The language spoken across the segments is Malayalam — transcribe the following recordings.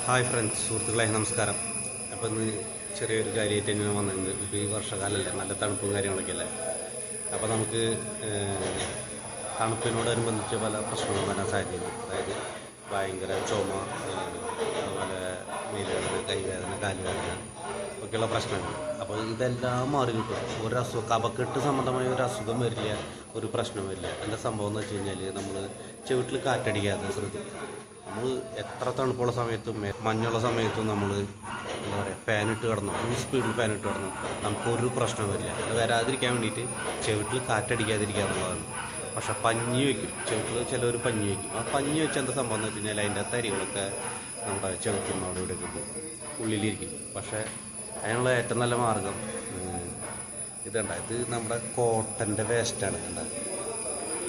ഹായ് ഫ്രണ്ട്സ്, സുഹൃത്തുക്കളെ നമസ്കാരം. അപ്പോൾ ഇന്ന് ചെറിയൊരു കാര്യമായിട്ട് തന്നെ വന്നിട്ടുണ്ട്. ഇപ്പോൾ ഈ വർഷകാലമല്ലേ, നല്ല തണുപ്പും കാര്യങ്ങളൊക്കെ അല്ലേ. അപ്പോൾ നമുക്ക് തണുപ്പിനോടനുബന്ധിച്ച് പല പ്രശ്നങ്ങളും വരാൻ സാധ്യതയുണ്ട്. അതായത് ഭയങ്കര ചുമ, അതുപോലെ മേലുവേദന, കൈവേദന, കാലുവേദന ഒക്കെയുള്ള പ്രശ്നങ്ങൾ. അപ്പോൾ ഇതെല്ലാം മാറി കിട്ടും. ഒരു അസുഖം, കഫക്കെട്ട് സംബന്ധമായ ഒരു അസുഖം വരില്ല, ഒരു പ്രശ്നം വരില്ല. എന്താ സംഭവം എന്ന് വെച്ച് കഴിഞ്ഞാൽ, നമ്മൾ ചുവട്ടിൽ കാറ്റടിക്കാതെ ശ്രദ്ധിക്കും. നമ്മൾ എത്ര തണുപ്പുള്ള സമയത്തും മഞ്ഞുള്ള സമയത്തും നമ്മൾ എന്താ പറയുക, ഫാനിട്ട് കിടന്നു, ഫുൾ സ്പീഡിൽ ഫാനിട്ട് കിടന്നു, നമുക്കൊരു പ്രശ്നം വരില്ല. അത് വരാതിരിക്കാൻ വേണ്ടിയിട്ട് ചുവട്ടിൽ കാറ്റടിക്കാതിരിക്കുക എന്നുള്ളതാണ്. പക്ഷെ പഞ്ഞി വയ്ക്കും, ചുവട്ടിൽ ചിലവർ പഞ്ഞി വയ്ക്കും. ആ പഞ്ഞി വെച്ച് എന്താ സംഭവം എന്ന് വെച്ച് കഴിഞ്ഞാൽ, അതിൻ്റെ തരികളൊക്കെ നമ്മുടെ ചുവട്ടിൽ അവിടെ ഇവിടെ കിട്ടും, ഉള്ളിലിരിക്കും. പക്ഷേ അതിനുള്ള ഏറ്റവും നല്ല മാർഗം ഇതുണ്ട. ഇത് നമ്മുടെ കോട്ടൻ്റെ വേസ്റ്റാണ്. കണ്ട,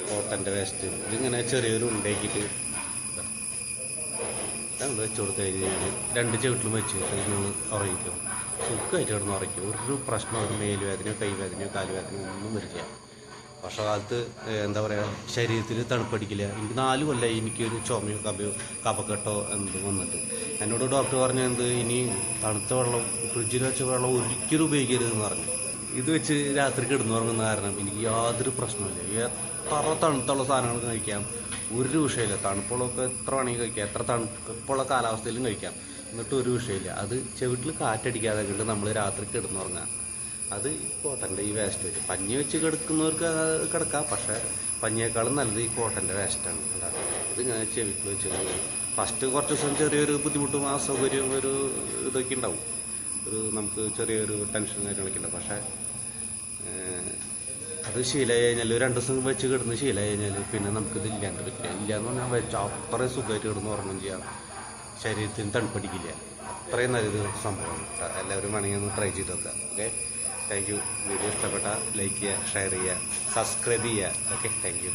കോട്ടൻ്റെ വേസ്റ്റ് ഇതിങ്ങനെ ചെറിയൊരു ഉണ്ടാക്കിയിട്ട് നമ്മൾ വെച്ച് കൊടുത്തു കഴിഞ്ഞാൽ രണ്ട് ചുവട്ടിലും വെച്ച് നമ്മൾ ഉറങ്ങിക്കും, സുഖമായിട്ട് കിടന്ന് ഉറയ്ക്കും. ഒരു പ്രശ്നം, ഒരു മേലുവേദനയോ കൈവേദനയോ കാലുവേദനയോ ഒന്നും വരില്ല. വർഷകാലത്ത് എന്താ പറയുക, ശരീരത്തിൽ തണുപ്പടിക്കില്ല. എനിക്ക് 4 കൊല്ലമായി എനിക്കൊരു ചുമയോ കഫക്കെട്ടോ എന്തും വന്നിട്ട്. എന്നോട് ഡോക്ടർ പറഞ്ഞത്, ഇനി തണുത്ത വെള്ളം, ഫ്രിഡ്ജിൽ വെച്ച വെള്ളം ഒരിക്കലും ഉപയോഗിക്കരുതെന്ന് പറഞ്ഞു. ഇത് വെച്ച് രാത്രി കിടന്നുറങ്ങുന്ന കാരണം എനിക്ക് യാതൊരു പ്രശ്നമില്ല. എത്ര തണുത്തുള്ള സാധനങ്ങൾ കഴിക്കാം, ഒരു വിഷയമില്ല. തണുപ്പുള്ളതൊക്കെ എത്ര വേണമെങ്കിൽ കഴിക്കാം, എത്ര തണുപ്പുള്ള കാലാവസ്ഥയിലും കഴിക്കാം, എന്നിട്ട് ഒരു വിഷയമില്ല. അത് ചുവട്ടിൽ കാറ്റടിക്കാതെ കണ്ട് നമ്മൾ രാത്രി കിടന്നുറങ്ങുക. അത് കോട്ടൻ്റെ ഈ വേസ്റ്റ് വെച്ച് പഞ്ഞി വെച്ച് കിടക്കുന്നവർക്ക് കിടക്കാം. പക്ഷേ പഞ്ഞിയേക്കാളും നല്ലത് ഈ കോട്ടൻ്റെ വേസ്റ്റാണ്. ഇതിങ്ങനെ ചെവിട്ടിൽ വെച്ച് ഫസ്റ്റ് കുറച്ച് ദിവസം ചെറിയൊരു ബുദ്ധിമുട്ടും അസൗകര്യവും ഒരു ഇതൊക്കെ ഉണ്ടാവും, നമുക്ക് ചെറിയൊരു ടെൻഷനും കാര്യങ്ങളൊക്കെ ഉണ്ടാവും. പക്ഷേ അത് ശീലമായി കഴിഞ്ഞാൽ, 2 ദിവസം വെച്ച് കിടന്ന് ശീലമായി കഴിഞ്ഞാൽ പിന്നെ നമുക്കിത് ഇല്ലാണ്ട് പറ്റില്ല. ഇല്ലയെന്ന് പറഞ്ഞാൽ വെച്ച് അത്രയും സുഖമായിട്ട് കിടന്ന് ഉറങ്ങും ചെയ്യാം, ശരീരത്തിന് തണുപ്പടിക്കില്ല. അത്രയും നല്ലൊരു സംഭവമാണ്. എല്ലാവരും വേണമെങ്കിൽ ഒന്ന് ട്രൈ ചെയ്ത് നോക്കുക. Okay, thank you. വീഡിയോ ഇഷ്ടപ്പെട്ടാൽ ലൈക്ക് ചെയ്യുക, ഷെയർ ചെയ്യുക, സബ്സ്ക്രൈബ് ചെയ്യുക. Okay, thank you.